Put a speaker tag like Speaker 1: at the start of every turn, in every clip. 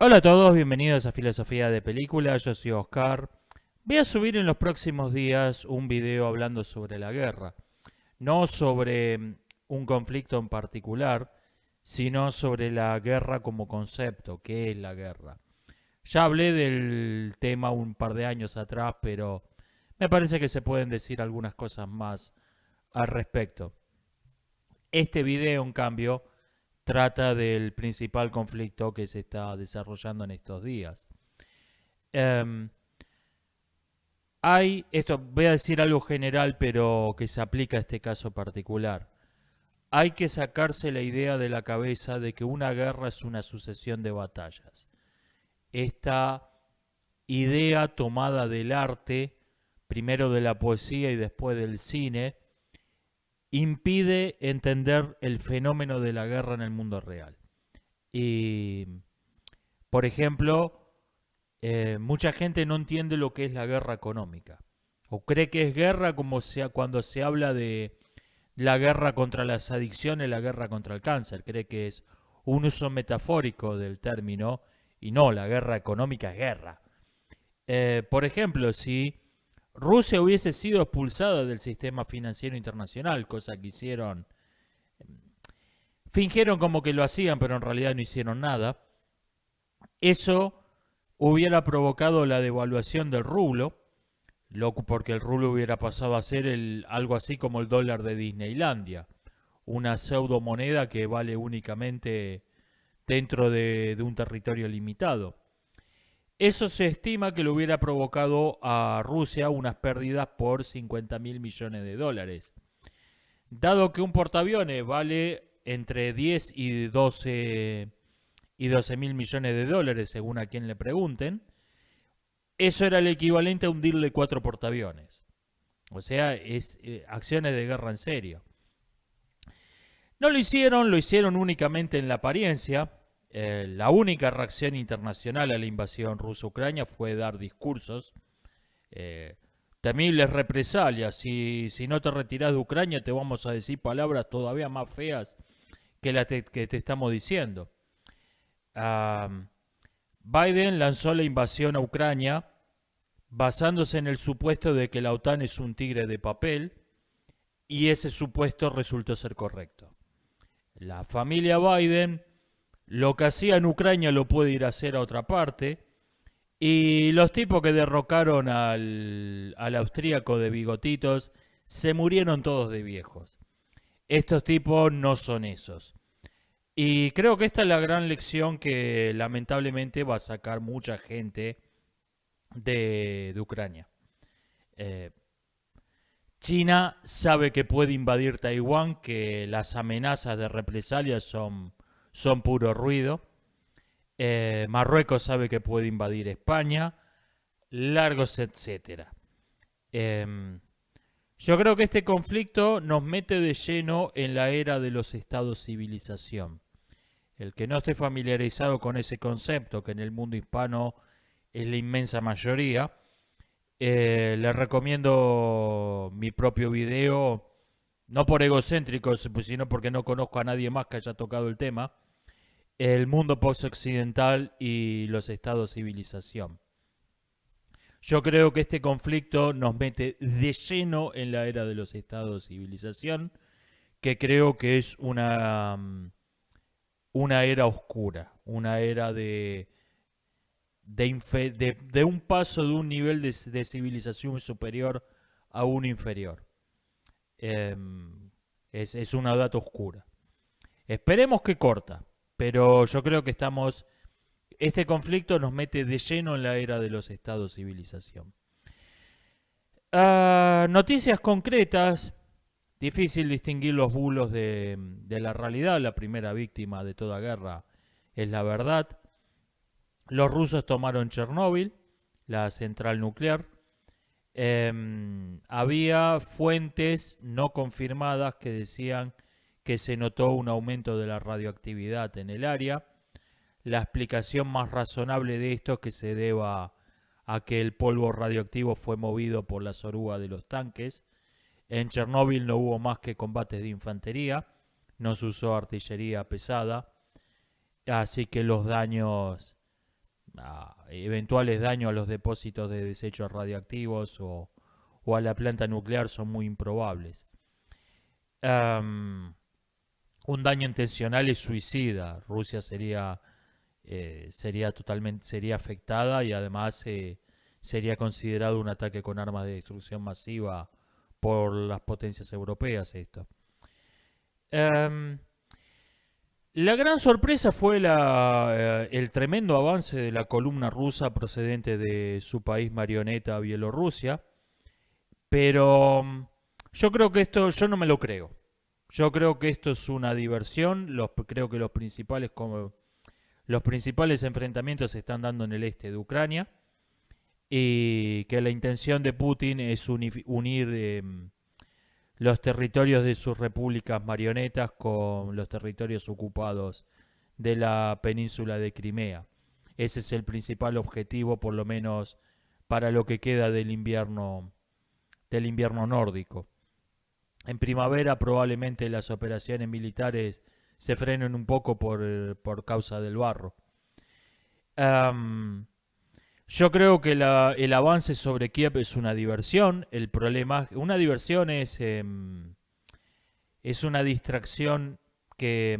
Speaker 1: Hola a todos, bienvenidos a Filosofía de Película, yo soy Oscar. Voy a subir en los próximos días un video hablando sobre la guerra, no sobre un conflicto en particular, sino sobre la guerra como concepto, qué es la guerra. Ya hablé del tema un par de años atrás, pero me parece que se pueden decir algunas cosas más al respecto. Este video, en cambio, trata del principal conflicto que se está desarrollando en estos días. Em, voy a decir algo general, pero que se aplica a este caso particular. Hay que sacarse la idea de la cabeza de que una guerra es una sucesión de batallas. Esta idea tomada del arte, primero de la poesía y después del cine, impide entender el fenómeno de la guerra en el mundo real. Y, por ejemplo, mucha gente no entiende lo que es la guerra económica. O cree que es guerra como sea cuando se habla de la guerra contra las adicciones, la guerra contra el cáncer. Cree que es un uso metafórico del término y no, la guerra económica es guerra. Por ejemplo, si Rusia hubiese sido expulsada del sistema financiero internacional, cosa que hicieron, fingieron como que lo hacían, pero en realidad no hicieron nada, eso hubiera provocado la devaluación del rublo, porque el rublo hubiera pasado a ser algo así como el dólar de Disneylandia, una pseudo moneda que vale únicamente dentro de un territorio limitado. Eso se estima que le hubiera provocado a Rusia unas pérdidas por 50.000 millones de dólares. Dado que un portaaviones vale entre 10 y 12 mil millones de dólares, según a quien le pregunten, eso era el equivalente a hundirle 4 portaaviones. O sea, es acciones de guerra en serio. No lo hicieron únicamente en la apariencia. La única reacción internacional a la invasión rusa-ucrania fue dar discursos. Eh, Temibles represalias. Si no te retiras de Ucrania, te vamos a decir palabras todavía más feas que las que te estamos diciendo. Um, Biden lanzó la invasión a Ucrania basándose en el supuesto de que la OTAN es un tigre de papel, y ese supuesto resultó ser correcto. La familia Biden lo que hacía en Ucrania lo puede ir a hacer a otra parte, y los tipos que derrocaron al austríaco de bigotitos se murieron todos de viejos. Estos tipos no son esos. Y creo que esta es la gran lección que lamentablemente va a sacar mucha gente de Ucrania. Eh, China sabe que puede invadir Taiwán, que las amenazas de represalia son puro ruido. Marruecos sabe que puede invadir España, largos etcétera. Eh, yo creo que este conflicto nos mete de lleno en la era de los estados-civilización. El que no esté familiarizado con ese concepto, que en el mundo hispano es la inmensa mayoría, les recomiendo mi propio video, no por egocéntrico, sino porque no conozco a nadie más que haya tocado el tema, el mundo post-occidental y los estados-civilización. Yo creo que este conflicto nos mete de lleno en la era de los estados-civilización, que creo que es una era oscura, una era de un paso de un nivel de civilización superior a uno inferior. Eh, es una data oscura. Esperemos que corta, pero yo creo que este conflicto nos mete de lleno en la era de los estados-civilización. Noticias concretas. Difícil distinguir los bulos de la realidad. La primera víctima de toda guerra es la verdad. Los rusos tomaron Chernóbil, la central nuclear. Había fuentes no confirmadas que decían que se notó un aumento de la radioactividad en el área. La explicación más razonable de esto es que se deba a que el polvo radioactivo fue movido por las orugas de los tanques. En Chernóbil no hubo más que combates de infantería, no se usó artillería pesada, así que los daños eventuales daños a los depósitos de desechos radiactivos o a la planta nuclear son muy improbables. Um, un daño intencional es suicida. Rusia sería afectada y además sería considerado un ataque con armas de destrucción masiva por las potencias europeas esto. Um, la gran sorpresa fue el tremendo avance de la columna rusa procedente de su país marioneta, Bielorrusia, pero yo creo que yo no me lo creo. Yo creo que esto es una diversión. Creo que los principales enfrentamientos se están dando en el este de Ucrania y que la intención de Putin es unir los territorios de sus repúblicas marionetas con los territorios ocupados de la península de Crimea. Ese es el principal objetivo, por lo menos para lo que queda del invierno nórdico. En primavera probablemente las operaciones militares se frenen un poco por causa del barro. Yo creo que el avance sobre Kiev es una diversión. El problema, una diversión es una distracción que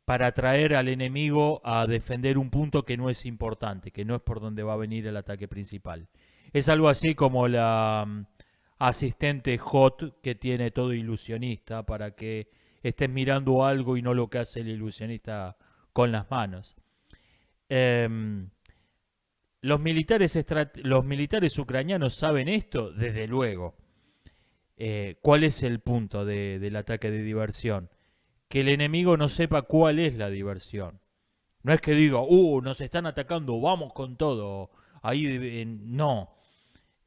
Speaker 1: para atraer al enemigo a defender un punto que no es importante, que no es por donde va a venir el ataque principal. Es algo así como la asistente hot que tiene todo ilusionista para que estés mirando algo y no lo que hace el ilusionista con las manos. Los militares ucranianos saben esto, desde luego. ¿Cuál es el punto del ataque de diversión? Que el enemigo no sepa cuál es la diversión. No es que diga, nos están atacando, vamos con todo. Ahí no.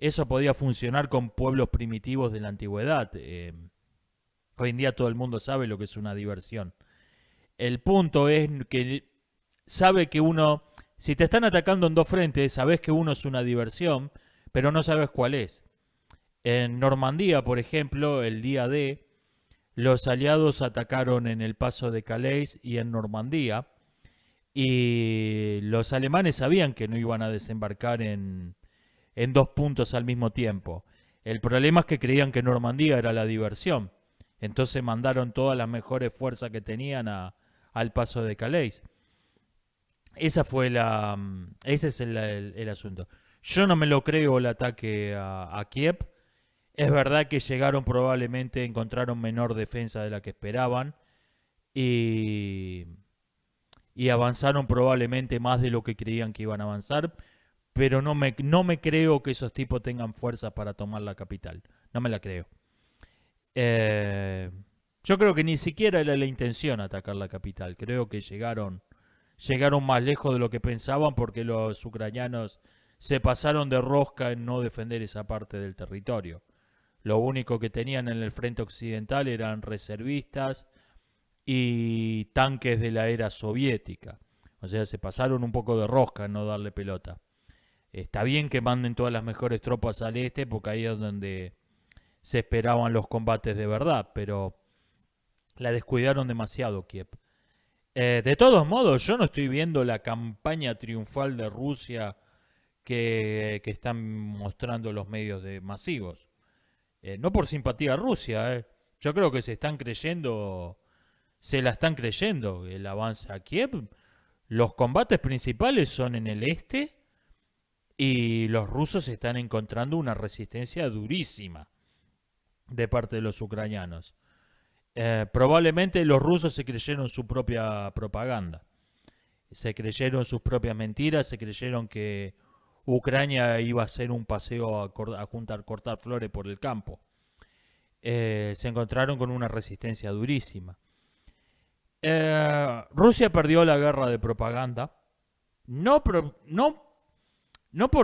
Speaker 1: Eso podía funcionar con pueblos primitivos de la antigüedad. Hoy en día todo el mundo sabe lo que es una diversión. El punto es que sabe que si te están atacando en dos frentes, sabes que uno es una diversión, pero no sabes cuál es. En Normandía, por ejemplo, el día D, los aliados atacaron en el paso de Calais y en Normandía, y los alemanes sabían que no iban a desembarcar en dos puntos al mismo tiempo. El problema es que creían que Normandía era la diversión. Entonces mandaron todas las mejores fuerzas que tenían al paso de Calais. Ese es el asunto. Yo no me lo creo el ataque a Kiev. Es verdad que llegaron probablemente, encontraron menor defensa de la que esperaban y avanzaron probablemente más de lo que creían que iban a avanzar, pero no me creo que esos tipos tengan fuerza para tomar la capital. No me la creo. Yo creo que ni siquiera era la intención atacar la capital. Creo que llegaron más lejos de lo que pensaban porque los ucranianos se pasaron de rosca en no defender esa parte del territorio. Lo único que tenían en el frente occidental eran reservistas y tanques de la era soviética. O sea, se pasaron un poco de rosca en no darle pelota. Está bien que manden todas las mejores tropas al este porque ahí es donde se esperaban los combates de verdad, pero la descuidaron demasiado Kiev. De todos modos, yo no estoy viendo la campaña triunfal de Rusia que están mostrando los medios masivos. No por simpatía a Rusia, yo creo que se la están creyendo el avance a Kiev. Los combates principales son en el este y los rusos están encontrando una resistencia durísima de parte de los ucranianos. Probablemente los rusos se creyeron su propia propaganda. Se creyeron sus propias mentiras, se creyeron que Ucrania iba a ser un paseo a cortar flores por el campo. Se encontraron con una resistencia durísima. Rusia perdió la guerra de propaganda. No por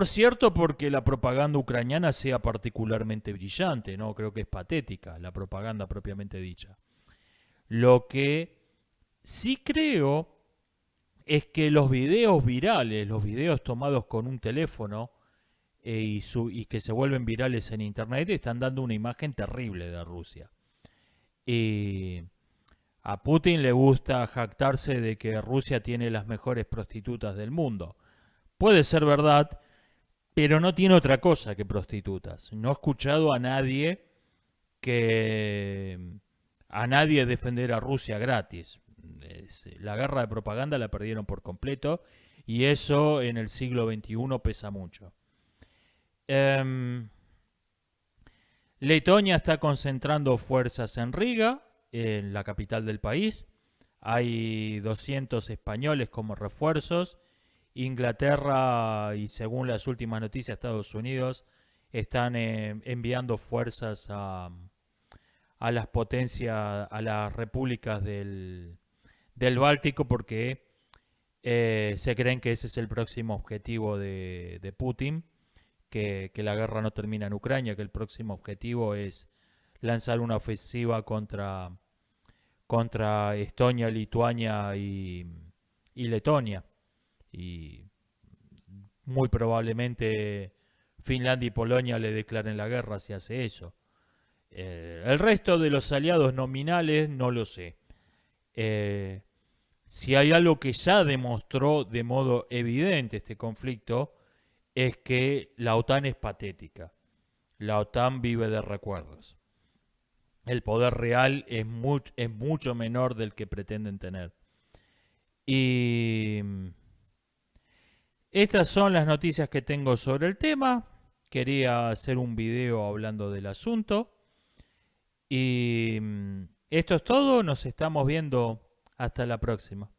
Speaker 1: cierto porque la propaganda ucraniana sea particularmente brillante, no, creo que es patética la propaganda propiamente dicha. Lo que sí creo es que los videos virales, los videos tomados con un teléfono y que se vuelven virales en internet, están dando una imagen terrible de Rusia. A Putin le gusta jactarse de que Rusia tiene las mejores prostitutas del mundo. Puede ser verdad, pero no tiene otra cosa que prostitutas. No he escuchado a nadie defender a Rusia gratis. La guerra de propaganda la perdieron por completo y eso en el siglo XXI pesa mucho. Letonia está concentrando fuerzas en Riga, en la capital del país. Hay 200 españoles como refuerzos. Inglaterra y, según las últimas noticias, Estados Unidos están enviando fuerzas a las potencias, a las repúblicas del Báltico, porque se creen que ese es el próximo objetivo de Putin, que la guerra no termina en Ucrania, que el próximo objetivo es lanzar una ofensiva contra Estonia, Lituania y Letonia. Y muy probablemente Finlandia y Polonia le declaren la guerra si hace eso. El resto de los aliados nominales no lo sé. Si hay algo que ya demostró de modo evidente este conflicto, es que la OTAN es patética. La OTAN vive de recuerdos. El poder real es mucho menor del que pretenden tener. Y estas son las noticias que tengo sobre el tema. Quería hacer un video hablando del asunto. Y esto es todo. Nos estamos viendo. Hasta la próxima.